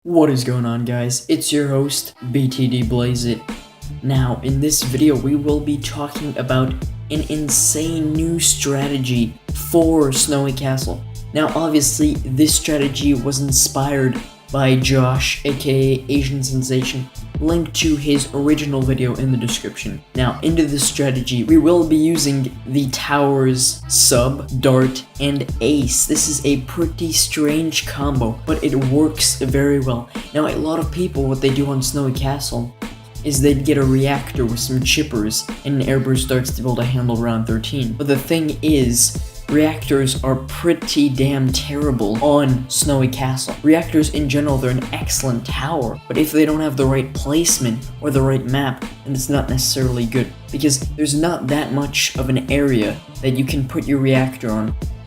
What is going on, guys? It's your host, BTD Blaze It. Now, in this video, we will be talking about an insane new strategy for Snowy Castle. Now, obviously, this strategy was inspired by Josh, aka Asian Sensation. Link to his original video in the description. Now, into this strategy, we will be using the towers, sub, dart, and ace. This is a pretty strange combo, but it works very well. Now, a lot of people, what they do on Snowy Castle is they'd get a reactor with some chippers and an airburst darts to be able to handle round 13. But the thing is, reactors are pretty damn terrible on Snowy Castle. Reactors in general, they're an excellent tower, but if they don't have the right placement or the right map, then it's not necessarily good, because there's not that much of an area that you can put your reactor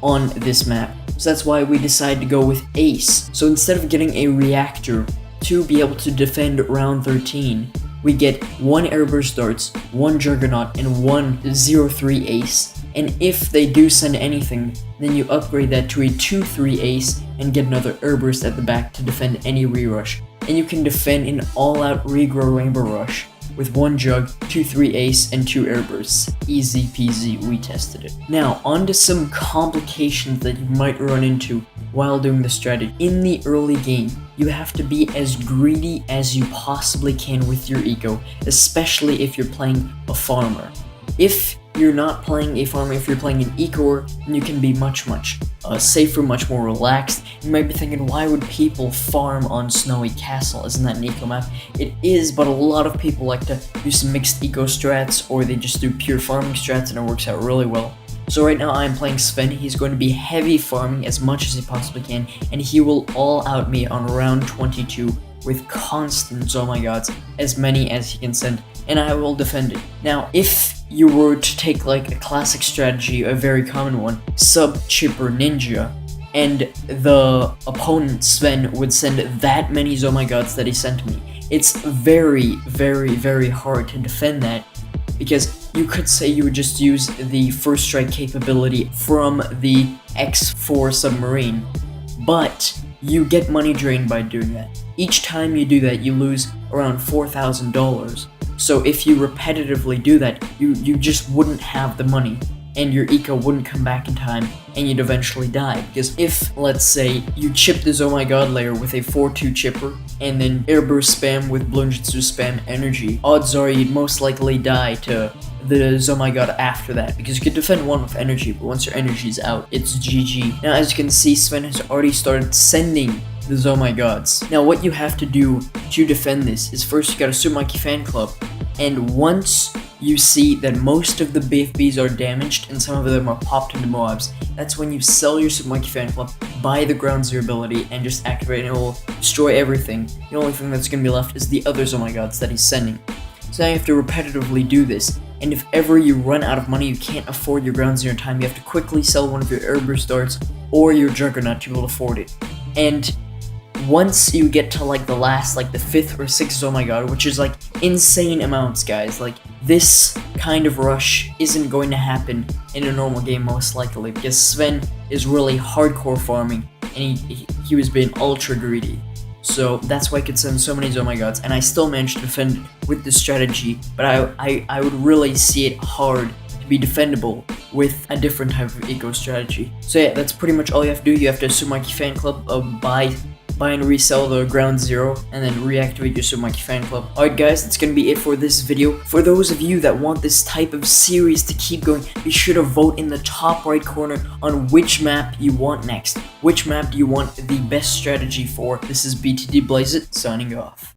on this map. So that's why we decided to go with ace. So instead of getting a reactor to be able to defend round 13, we get one airburst darts, one juggernaut, and one 0-3 ace. And if they do send anything, then you upgrade that to a 2-3 ace and get another airburst at the back to defend any rerush. And you can defend an all-out regrow rainbow rush with one jug, 2-3 ace, and 2 airbursts. Easy peasy, we tested it. Now, on to some complications that you might run into while doing the strategy. In the early game, you have to be as greedy as you possibly can with your eco, especially if you're playing a farmer. If you're not playing a farmer, if you're playing an ecoer, then you can be much safer, much more relaxed. You might be thinking, why would people farm on Snowy Castle? Isn't that an eco map? It is, but a lot of people like to do some mixed eco strats, or they just do pure farming strats, and it works out really well. So right now I'm playing Sven. He's going to be heavy farming as much as he possibly can, and he will all out me on round 22 with constant Zomagods, as many as he can send, and I will defend it. Now, if you were to take like a classic strategy, a very common one, sub chipper ninja, and the opponent Sven would send that many Zomagods that he sent me, it's very, very, very hard to defend that, because you could say you would just use the first strike capability from the X4 submarine, but you get money drained by doing that. Each time you do that, you lose around $4,000. So if you repetitively do that, you just wouldn't have the money, and your eco wouldn't come back in time, and you'd eventually die. Because if, let's say, you chip the Oh My God layer with a 4-2 chipper, and then airburst spam with Bloonjitsu spam energy, odds are you'd most likely die to the Oh My God after that, because you could defend one with energy, but once your energy's out, it's GG. Now, as you can see, Sven has already started sending the Oh My Gods. Now, what you have to do to defend this is first you gotta Super Monkey Fan Club, and once you see that most of the BFBs are damaged and some of them are popped into Moabs, that's when you sell your Super Monkey Fan Club, buy the Ground Zero ability, and just activate it, and it will destroy everything. The only thing that's gonna be left is the other Oh My Gods that he's sending. So now you have to repetitively do this, and if ever you run out of money, you can't afford your Ground Zero in time, you have to quickly sell one of your airburst darts or your Juggernaut to be able to afford it. And once you get to like the last, like the 5th or 6th Oh My God, which is like insane amounts, guys, like this kind of rush isn't going to happen in a normal game most likely, because Sven is really hardcore farming, and he was being ultra greedy. So that's why I could send so many Oh My Gods, and I still managed to defend with this strategy, but I would really see it hard to be defendable with a different type of eco strategy. So yeah, that's pretty much all you have to do. You have to Super Monkey Fan Club, buy and resell the Ground Zero, and then reactivate your Super Monkey Fan Club. Alright guys, that's gonna be it for this video. For those of you that want this type of series to keep going, be sure to vote in the top right corner on which map you want next. Which map do you want the best strategy for? This is BTD Blaze It, signing off.